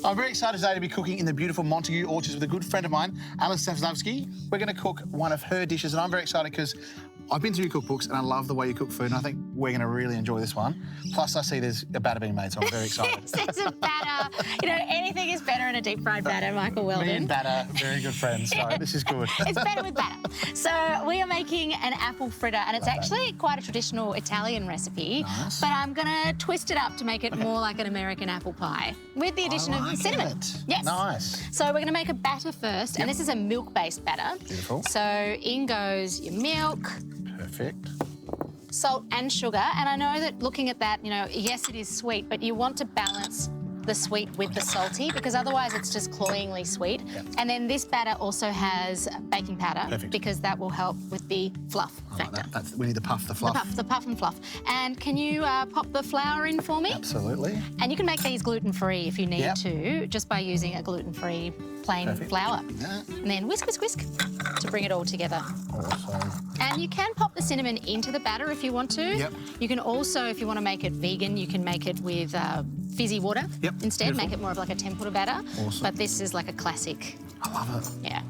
I'm very excited today to be cooking in the beautiful Montague Orchards with a good friend of mine, Alice Zaslavsky. We're going to cook one of her dishes, and I'm very excited because I've been through your cookbooks and I love the way you cook food, and I think we're going to really enjoy this one. Plus, I see there's a batter being made, so I'm very excited. Yes, there's a batter. You know, anything is better in a deep-fried batter, Michael Weldon. Me and batter, very good friends, so this is good. It's better with batter. So we are making an apple fritter, and it's actually quite a traditional Italian recipe, Nice. but I'm going to twist it up to make it more like an American apple pie with the addition of cinnamon. Yes. Nice. So we're going to make a batter first, and this is a milk-based batter. Beautiful. So in goes your milk, Perfect. salt and sugar. And I know that looking at that, you know, yes, it is sweet, but you want to balance the sweet with the salty because otherwise it's just cloyingly sweet. Yep. And then this batter also has baking powder. Perfect. Because that will help with the fluff factor. Like that. We need the puff, the fluff. The puff and fluff. And can you pop the flour in for me? Absolutely. And you can make these gluten-free if you need Yep. to, just by using a gluten-free plain Perfect. flour. Yeah. And then whisk, whisk, whisk to bring it all together. Awesome. And you can pop the cinnamon into the batter if you want to. Yep. You can also, if you want to make it vegan, you can make it with fizzy water Yep. instead, Beautiful. make it more of like a tempura batter. Awesome. But this is like a classic. I love it. Yeah.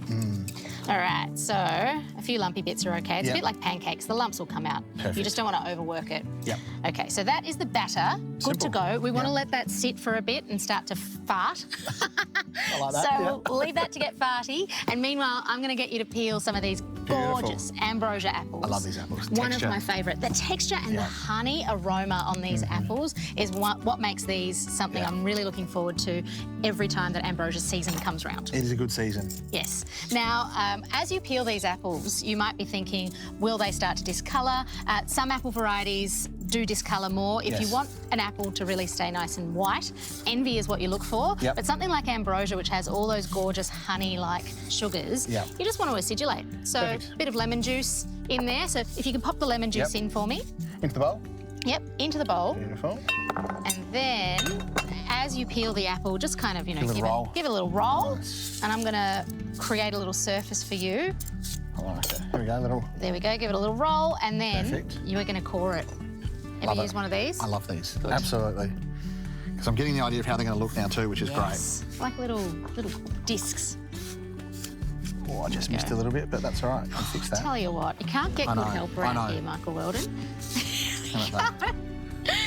All right, so a few lumpy bits are okay. It's Yep. a bit like pancakes. The lumps will come out. Perfect. You just don't want to overwork it. Yep. Okay, so that is the batter. Good to Simple. go. We want to Yep. let that sit for a bit and start to fart. I like that. So we'll leave that to get farty. And meanwhile, I'm going to get you to peel some of these gorgeous Ambrosia apples. I love these apples. One Texture. of my favourite. The texture and the Yeah. honey aroma on these apples is what makes these something Yeah. I'm really looking forward to every time that Ambrosia season comes round. It is a good season. Yes. Now, as you peel these apples, you might be thinking, will they start to discolour? Some apple varieties do discolour more. If you Yes. want an apple to really stay nice and white, envy is what you look for. Yep. But something like Ambrosia, which has all those gorgeous honey-like sugars, Yep. you just want to acidulate. So Perfect. a bit of lemon juice in there. So if you can pop the lemon juice Yep. in for me. Into the bowl. Yep, into the bowl. Beautiful. And then, as you peel the apple, just kind of, you know, Give it a roll. give it a little roll. Nice. And I'm going to create a little surface for you. I like it. Here we go, little. There we go, give it a little roll, and then Perfect. you are going to core it. Ever Love it. used one of these? I love these. Absolutely. Because I'm getting the idea of how they're going to look now too, which is Yes. Like little discs. great. Oh, I just missed a little bit, but that's all right. I'll fix that. Tell you what, you can't get I good know, help I around know. here, Michael Weldon. How about that?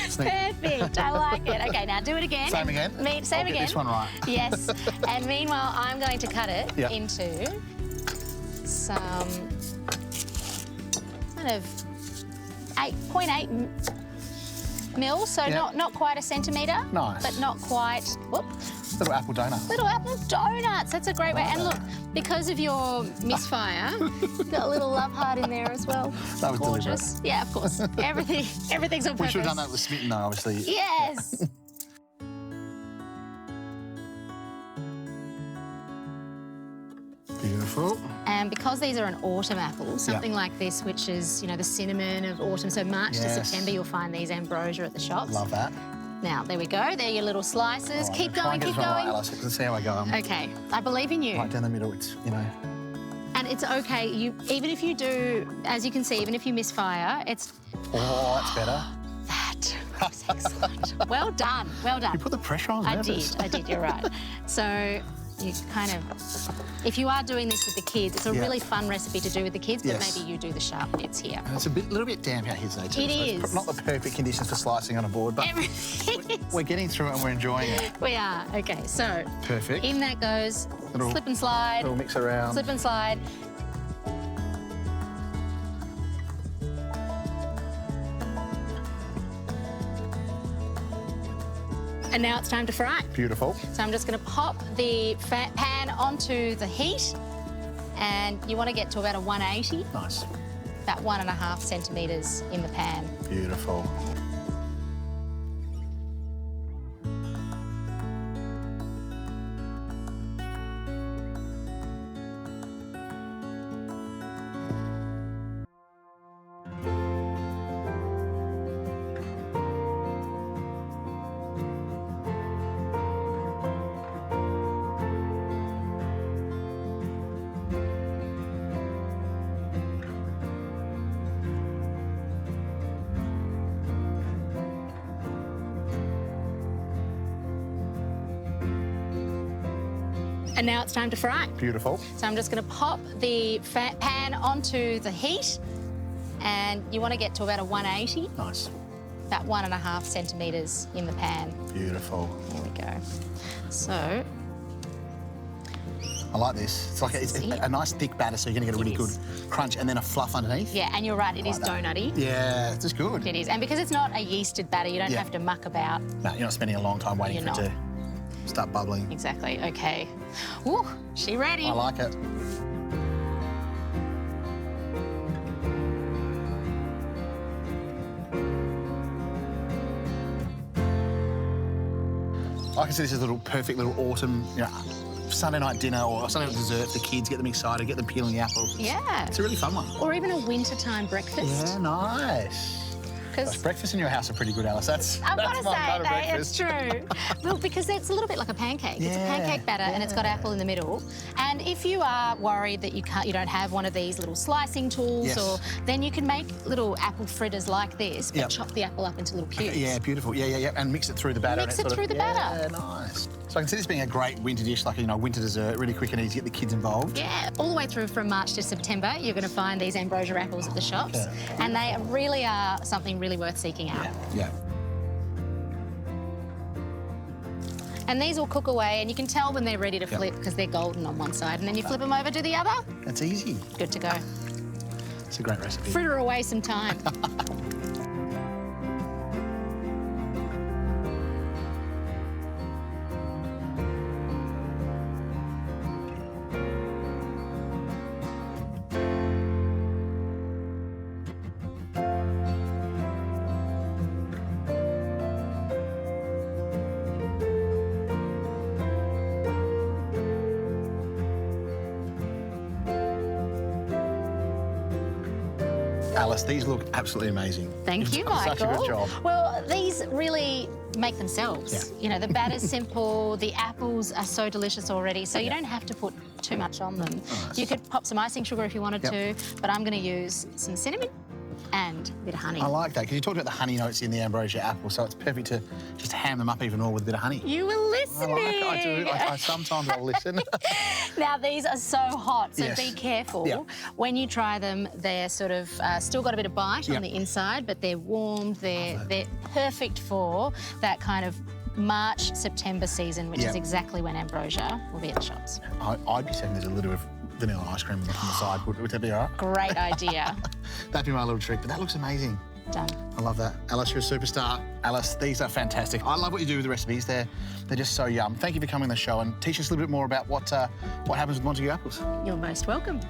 Sneak. Perfect, I like it. Okay, now do it again. Same again? Same I'll again. get this one right. Yes. And meanwhile, I'm going to cut it Yep. into some kind of 0.8 mil, so Yep. not quite a centimetre. Nice. But not quite. Whoop. Little apple donut. Little apple donuts. That's a great way. Love And that. look, because of your misfire, got a little love heart in there as well. That was Gorgeous. Yeah, of course. Everything's on We purpose. should have done that with smitten though, obviously. Yes. Beautiful. And because these are an autumn apple, something like this, which is, you know, the cinnamon of autumn, so March to Yes. September, you'll find these Ambrosia at the shops. Love that. Now, there we go. They're your little slices. All right, Keep try going, and get keep this one right, going. Alice. Let's see how I go. Okay, I believe in you. Right down the middle, it's, you know. And it's okay. Even if you do, as you can see, even if you misfire, it's Oh, that's better. that was excellent. Well done, well done. You put the pressure on. I nervous. did, you're right. So you kind of, if you are doing this with the kids, it's a Yeah. really fun recipe to do with the kids, but Yes. maybe you do the sharp bits here. And it's a little bit damp out here today too. It so is. It's not the perfect conditions for slicing on a board, but Everything is. we're getting through it and we're enjoying it. We are. Okay, so Perfect. in that goes Little- slip and slide, Little mix around. slip and slide. And now it's time to fry. Beautiful. So I'm just going to pop the pan onto the heat, and you want to get to about a 180, Nice. about 1.5 centimetres in the pan. Beautiful. And now it's time to fry. Beautiful. So I'm just going to pop the pan onto the heat, and you want to get to about a 180. Nice. About 1.5 centimetres in the pan. Beautiful. There we go. So I like this. It's like it's a nice thick batter, so you're going to get a really good crunch and then a fluff underneath. yeah, and you're right, it is donutty. Yeah, it's just good. It is, and because it's not a yeasted batter, you don't have to muck about. No, you're not spending a long time waiting for it to start bubbling. Exactly. Okay. Ooh, she ready? I like it. I can see this as a little perfect little autumn, Sunday night dinner or Sunday night dessert for the kids. Get them excited, get them peeling the apples. Yeah. It's a really fun one. Or even a wintertime breakfast. Yeah, nice. Because breakfast in your house are pretty good, Alice. I've got that's to my say, kind of breakfast. it's true. Well, because it's a little bit like a pancake. It's a pancake batter and it's got apple in the middle. And if you are worried that you don't have one of these little slicing tools, or then you can make little apple fritters like this, but chop the apple up into little cubes. Yeah, beautiful. Yeah. And mix it through the batter. Mix it through the batter. Yeah, nice. So I can see this being a great winter dish, like winter dessert, really quick and easy to get the kids involved. Yeah, all the way through from March to September, you're going to find these Ambrosia apples at the shops, and they really are something really worth seeking out. Yeah. And these will cook away, and you can tell when they're ready to flip because they're golden on one side, and then you flip them over to the other. That's easy. Good to go. It's a great recipe. Fritter away some time. Alice, these look absolutely amazing. Thank you, You've done Michael. Such a good job. Well, these really make themselves. The batter's simple, the apples are so delicious already, so you don't have to put too much on them. Nice. You could pop some icing sugar if you wanted to, but I'm going to use some cinnamon and a bit of honey. I like that, because you talked about the honey notes in the Ambrosia apple, so it's perfect to just ham them up even more with a bit of honey. You were listening. I do. Sometimes I'll listen. Now, these are so hot, so be careful. Yeah. When you try them, they're sort of still got a bit of bite on the inside, but they're warmed. They're perfect for that kind of March, September season, which is exactly when Ambrosia will be at the shops. I'd be saying there's a little bit of vanilla ice cream on the side. Would that be all right? Great idea. That'd be my little trick, but that looks amazing. Done. I love that. Alice, you're a superstar. Alice, these are fantastic. I love what you do with the recipes. They're just so yum. Thank you for coming on the show and teach us a little bit more about what happens with Montague apples. You're most welcome.